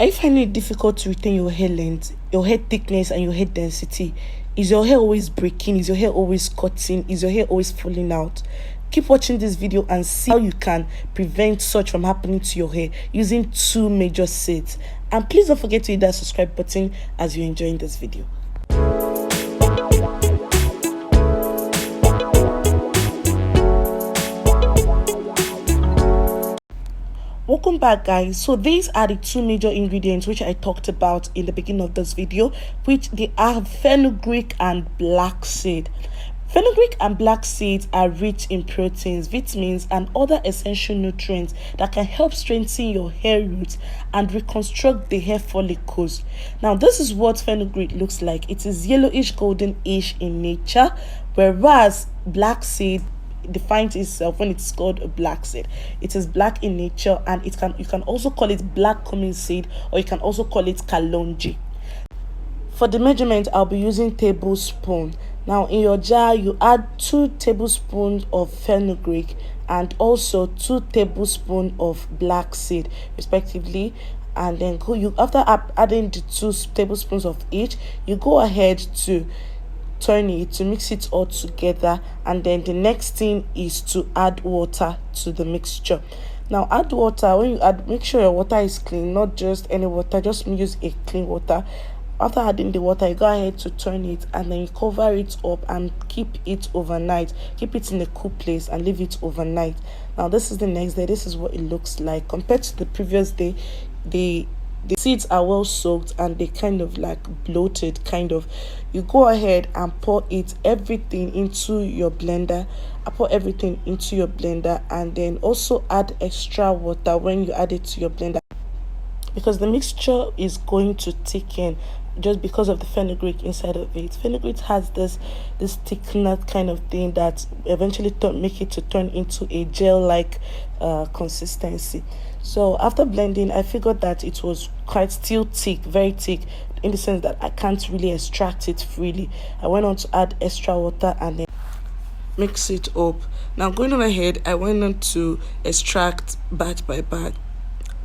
Are you finding it difficult to retain your hair length, your hair thickness, and your hair density? Is your hair always breaking? Is your hair always cutting? Is your hair always falling out? Keep watching this video and see how you can prevent such from happening to your hair using two major seeds. And please don't forget to hit that subscribe button as you're enjoying this video. Welcome back, guys. So these are the two major ingredients which I talked about in the beginning of this video, which they are fenugreek and black seed. Fenugreek and black seeds are rich in proteins, vitamins, and other essential nutrients that can help strengthen your hair roots and reconstruct the hair follicles. Now, this is what fenugreek looks like. It is yellowish goldenish in nature, whereas black seed defines itself when it's called a black seed. It is black in nature, and you can also call it black cumin seed, or you can also call it kalonji. For the measurement, I'll be using tablespoon. Now in your jar, you add 2 tablespoons of fenugreek and also 2 tablespoons of black seed respectively. And then after adding the 2 tablespoons of each, you go ahead to turn it to mix it all together. And then the next thing is to add water to the mixture. Now add water. When you add, make sure your water is clean, not just any water, just use a clean water. After adding the water, you go ahead to turn it, and then you cover it up and keep it overnight. Keep it in a cool place and leave it overnight. Now this is the next day. This is what it looks like compared to the previous day. The seeds are well soaked and they kind of like bloated kind of. You go ahead and pour everything into your blender. I pour everything into your blender, and then also add extra water when you add it to your blender, because the mixture is going to thicken just because of the fenugreek inside of it. Fenugreek has this thickener kind of thing that eventually make it to turn into a gel-like consistency. So after blending, I figured that it was quite still thick, very thick, in the sense that I can't really extract it freely. I went on to add extra water and then mix it up. Now going on ahead, I went on to extract batch by batch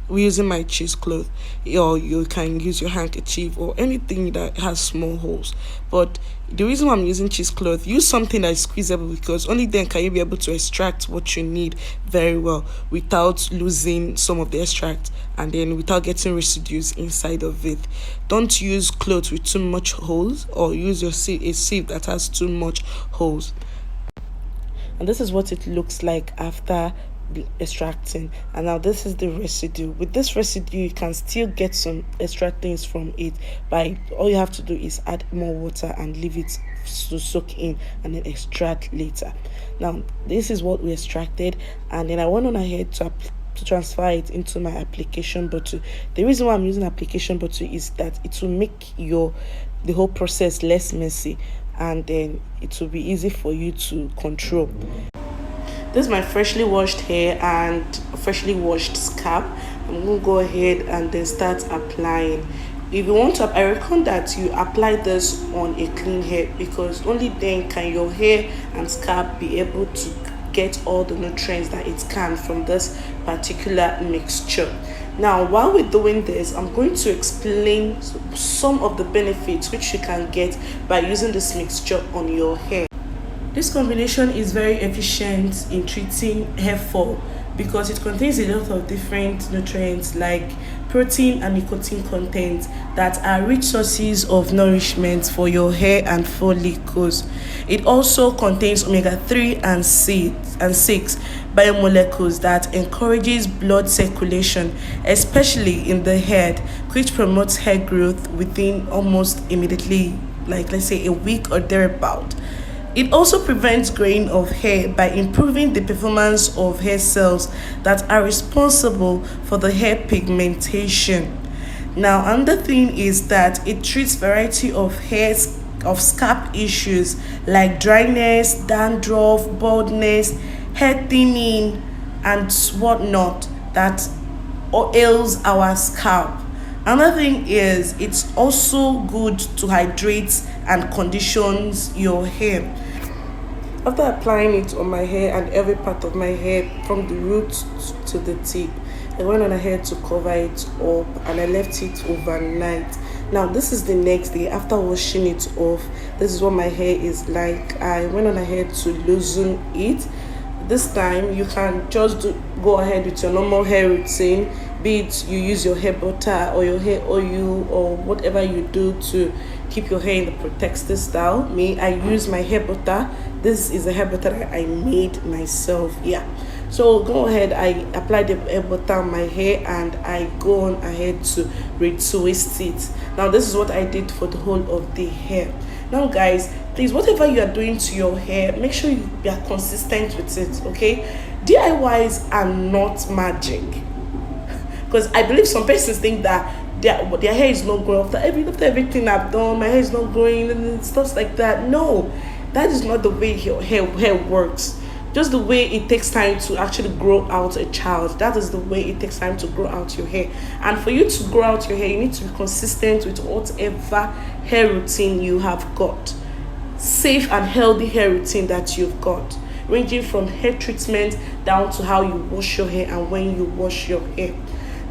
using my cheesecloth, or you can use your handkerchief or anything that has small holes. But the reason why I'm using cheesecloth, use something that is squeezable, because only then can you be able to extract what you need very well without losing some of the extract and then without getting residues inside of it. Don't use cloth with too much holes, or use a sieve that has too much holes. And this is what it looks like after extracting. And now this is the residue. With this residue, you can still get some extra things from it, by all you have to do is add more water and leave it to soak in and then extract later. Now this is what we extracted, and then I went on ahead to transfer it into my application bottle. The reason why I'm using application bottle is that it will make the whole process less messy, and then it will be easy for you to control. This is my freshly washed hair and freshly washed scalp. I'm going to go ahead and then start applying. If you want to, I recommend that you apply this on a clean hair, because only then can your hair and scalp be able to get all the nutrients that it can from this particular mixture. Now, while we're doing this, I'm going to explain some of the benefits which you can get by using this mixture on your hair. This combination is very efficient in treating hair fall, because it contains a lot of different nutrients like protein and nicotine content that are rich sources of nourishment for your hair and follicles. It also contains omega-3 and 6 biomolecules that encourages blood circulation, especially in the head, which promotes hair growth within almost immediately, like let's say a week or thereabout. It also prevents graying of hair by improving the performance of hair cells that are responsible for the hair pigmentation. Now, another thing is that it treats variety of scalp issues like dryness, dandruff, baldness, hair thinning, and whatnot that ails our scalp. Another thing is it's also good to hydrate and conditions your hair. After applying it on my hair and every part of my hair from the root to the tip, I went on ahead to cover it up and I left it overnight. Now this is the next day after washing it off. This is what my hair is like. I went on ahead to loosen it. This time you can just go ahead with your normal hair routine, be it you use your hair butter or your hair oil or whatever you do to keep your hair in the protective style. Me, I use my hair butter. This is a hair butter that I made myself. Yeah, so go ahead, I apply the hair butter on my hair and I go on ahead to retwist it. Now this is what I did for the whole of the hair. Now guys, please, whatever you are doing to your hair, make sure you are consistent with it. Okay, DIYs are not magic, because I believe some persons think that their hair is not growing after everything I've done, my hair is not growing and stuff like that. No, that is not the way your hair works. Just the way it takes time to actually grow out a child, that is the way it takes time to grow out your hair. And for you to grow out your hair, you need to be consistent with whatever hair routine you have got. Safe and healthy hair routine that you've got, ranging from hair treatment down to how you wash your hair and when you wash your hair.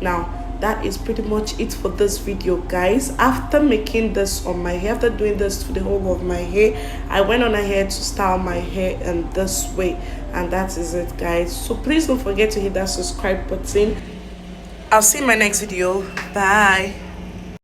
Now that is pretty much it for this video, guys. After making this on my hair, after doing this to the whole of my hair, I went on ahead to style my hair in this way, and that is it, guys. So please don't forget to hit that subscribe button. I'll see you in my next video. Bye.